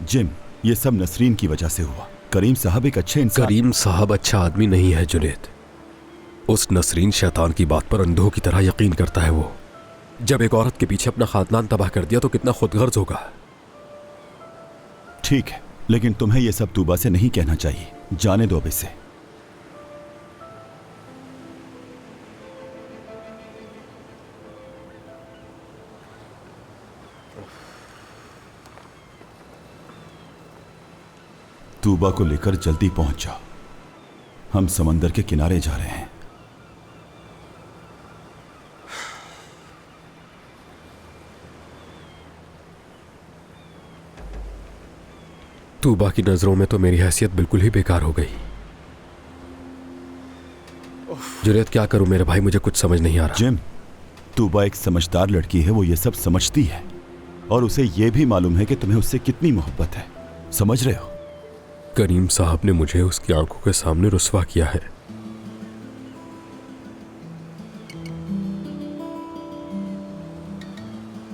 Gym, ये सब नसरीन की वजह से हुआ। करीम साहब एक अच्छे इंसान। करीम साहब अच्छा आदमी नहीं है जुनेद। उस नसरीन शैतान की बात पर अंधों की तरह यकीन करता है। वो जब एक औरत के पीछे अपना खानदान तबाह कर दिया तो कितना खुदगर्ज होगा। ठीक है, लेकिन तुम्हें यह सब तूबा से नहीं कहना चाहिए। जाने दो अब इसे। तूबा को लेकर जल्दी पहुंच जाओ। हम समंदर के किनारे जा रहे हैं। तूबा की नजरों में तो मेरी हैसियत बिल्कुल ही बेकार हो गई। जुनेद क्या करूं मेरे भाई, मुझे कुछ समझ नहीं आ रहा। जिम, तूबा एक समझदार लड़की है, वो ये सब समझती है और उसे ये भी मालूम है कि तुम्हें उससे कितनी मोहब्बत है। समझ रहे हो? करीम साहब ने मुझे उसकी आंखों के सामने रुस्वा किया है।